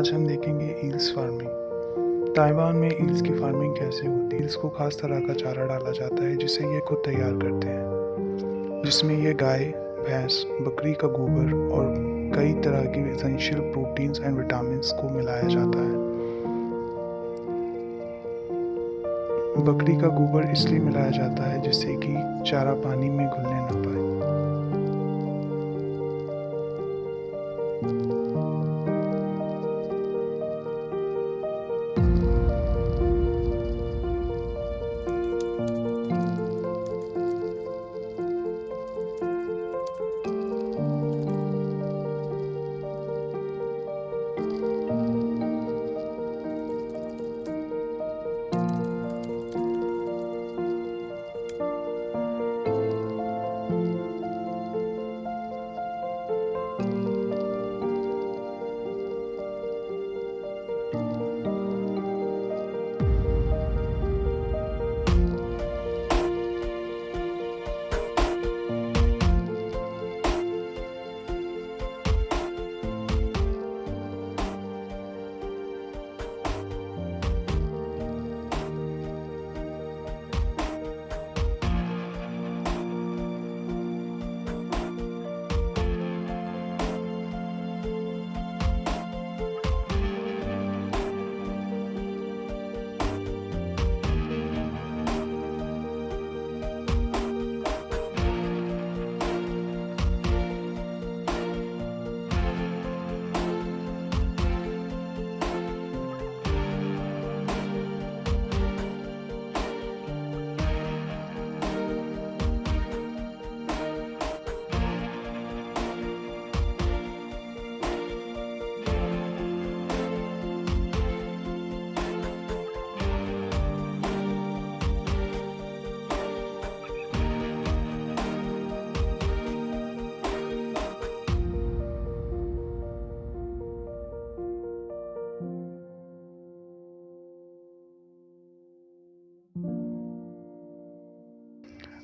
आज हम देखेंगे ईल्स फार्मिंग। ताइवान में ईल्स की फार्मिंग कैसे होती है। ईल्स को खास तरह का चारा डाला जाता है जिसे ये खुद तैयार करते हैं, जिसमें ये गाय, भैंस, बकरी का गोबर और कई तरह की एसेंशियल प्रोटीन्स एंड विटामिन्स को मिलाया जाता है। बकरी का गोबर इसलिए मिलाया जाता है जिससे कि चारा पानी में घुलने ना पाए।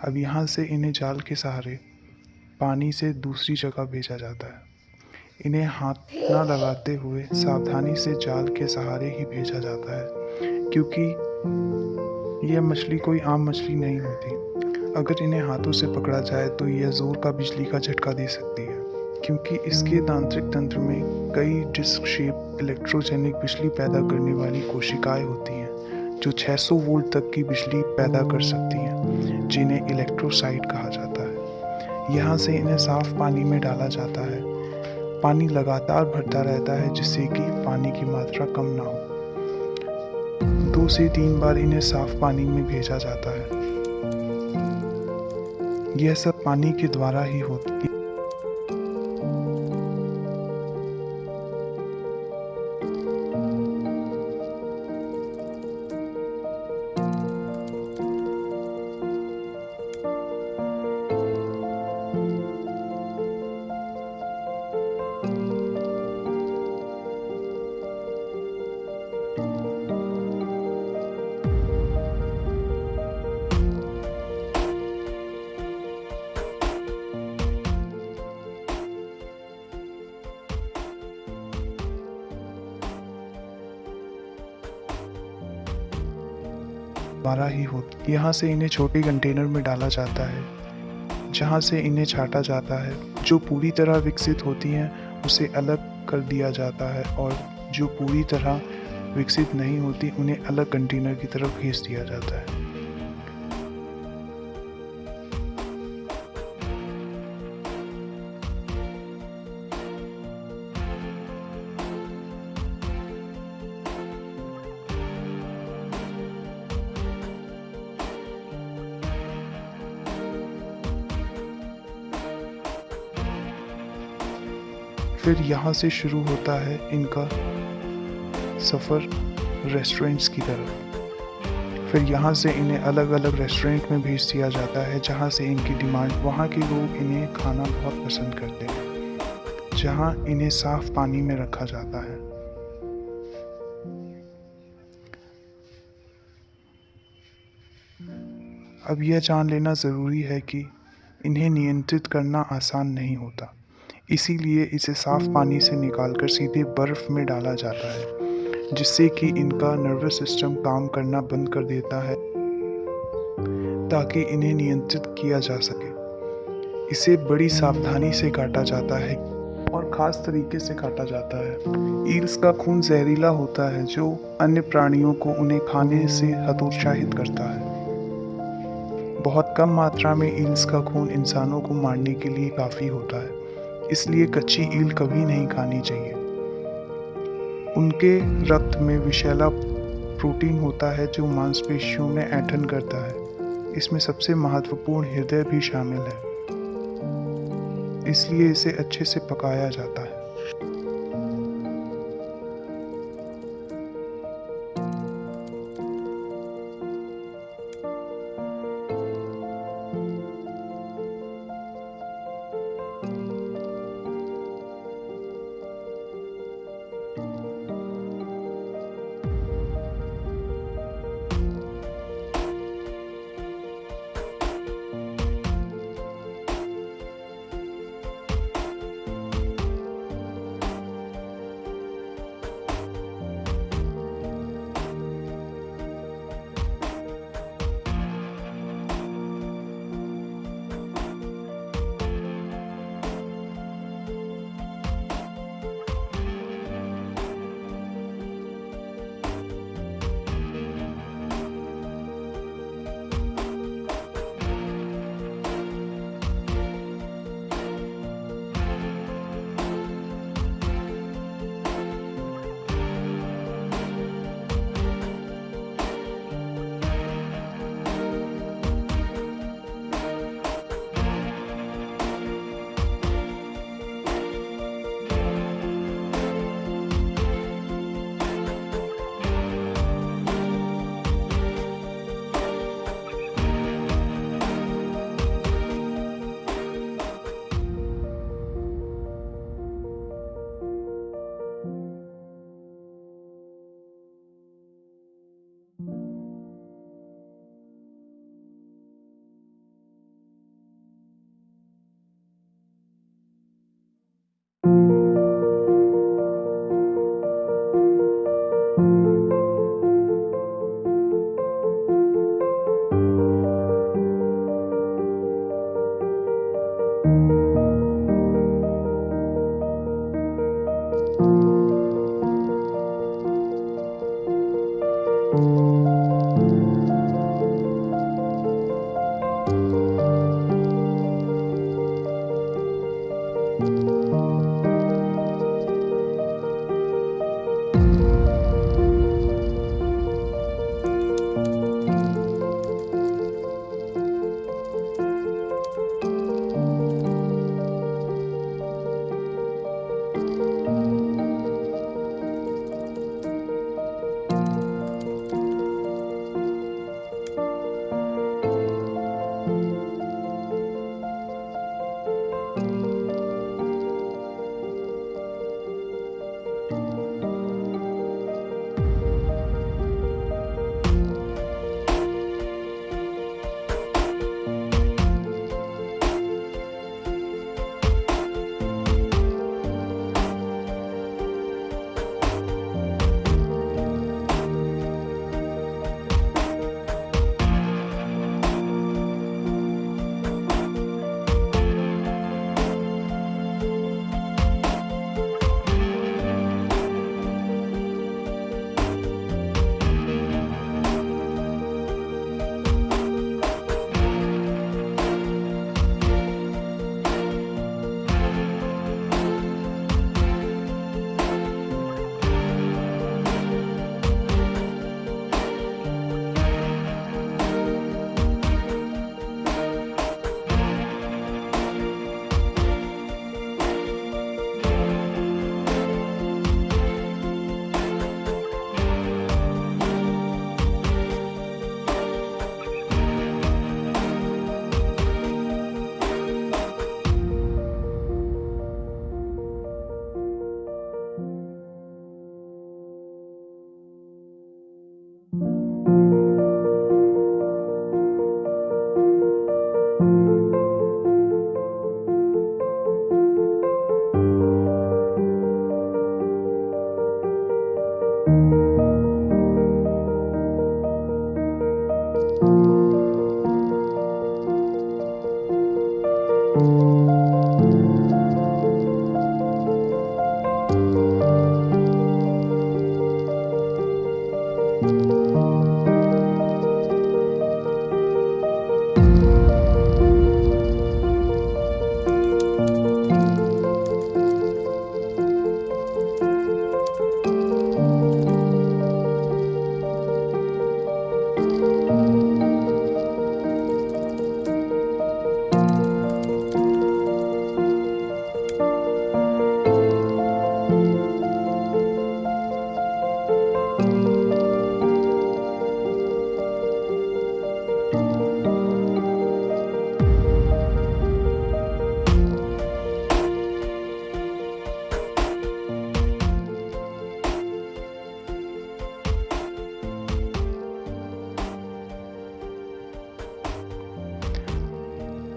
अब यहाँ से इन्हें जाल के सहारे पानी से दूसरी जगह भेजा जाता है। इन्हें हाथ न लगाते हुए सावधानी से जाल के सहारे ही भेजा जाता है, क्योंकि यह मछली कोई आम मछली नहीं होती। अगर इन्हें हाथों से पकड़ा जाए तो यह जोर का बिजली का झटका दे सकती है, क्योंकि इसके तांत्रिक तंत्र में कई डिस्क शेप इलेक्ट्रोजेनिक बिजली पैदा करने वाली कोशिकाएं होती हैं जो 600 वोल्ट तक की बिजली पैदा कर सकती हैं, जिन्हें इलेक्ट्रोसाइट कहा जाता है। यहाँ से इन्हें साफ पानी में डाला जाता है। पानी लगातार भरता रहता है जिससे कि पानी की मात्रा कम ना हो। 2 से 3 बार इन्हें साफ पानी में भेजा जाता है। यह सब पानी के द्वारा ही होती है। द्वारा ही होती। यहाँ से इन्हें छोटे कंटेनर में डाला जाता है, जहाँ से इन्हें छाटा जाता है। जो पूरी तरह विकसित होती हैं उसे अलग कर दिया जाता है, और जो पूरी तरह विकसित नहीं होती उन्हें अलग कंटेनर की तरफ भेज दिया जाता है। फिर यहाँ से शुरू होता है इनका सफ़र रेस्टोरेंट्स की तरफ। फिर यहाँ से इन्हें अलग अलग रेस्टोरेंट में भेज दिया जाता है, जहाँ से इनकी डिमांड, वहाँ के लोग इन्हें खाना बहुत पसंद करते हैं, जहाँ इन्हें साफ पानी में रखा जाता है। अब यह जान लेना ज़रूरी है कि इन्हें नियंत्रित करना आसान नहीं होता। इसीलिए इसे साफ पानी से निकालकर सीधे बर्फ़ में डाला जाता है, जिससे कि इनका नर्वस सिस्टम काम करना बंद कर देता है ताकि इन्हें नियंत्रित किया जा सके। इसे बड़ी सावधानी से काटा जाता है और ख़ास तरीके से काटा जाता है। ईल्स का खून जहरीला होता है जो अन्य प्राणियों को उन्हें खाने से हतोत्साहित करता है। बहुत कम मात्रा में ईल्स का खून इंसानों को मारने के लिए काफ़ी होता है, इसलिए कच्ची ईल कभी नहीं खानी चाहिए। उनके रक्त में विषैला प्रोटीन होता है जो मांसपेशियों में ऐंठन करता है। इसमें सबसे महत्वपूर्ण हृदय भी शामिल है, इसलिए इसे अच्छे से पकाया जाता है।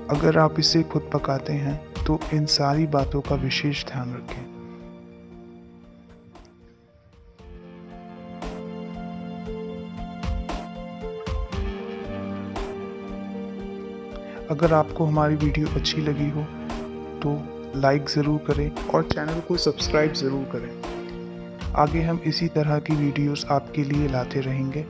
अगर आप इसे खुद पकाते हैं तो इन सारी बातों का विशेष ध्यान रखें। अगर आपको हमारी वीडियो अच्छी लगी हो तो लाइक ज़रूर करें और चैनल को सब्सक्राइब ज़रूर करें। आगे हम इसी तरह की वीडियोस आपके लिए लाते रहेंगे।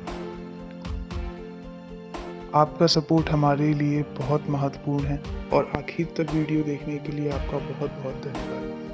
आपका सपोर्ट हमारे लिए बहुत महत्वपूर्ण है और आखिर तक वीडियो देखने के लिए आपका बहुत बहुत धन्यवाद।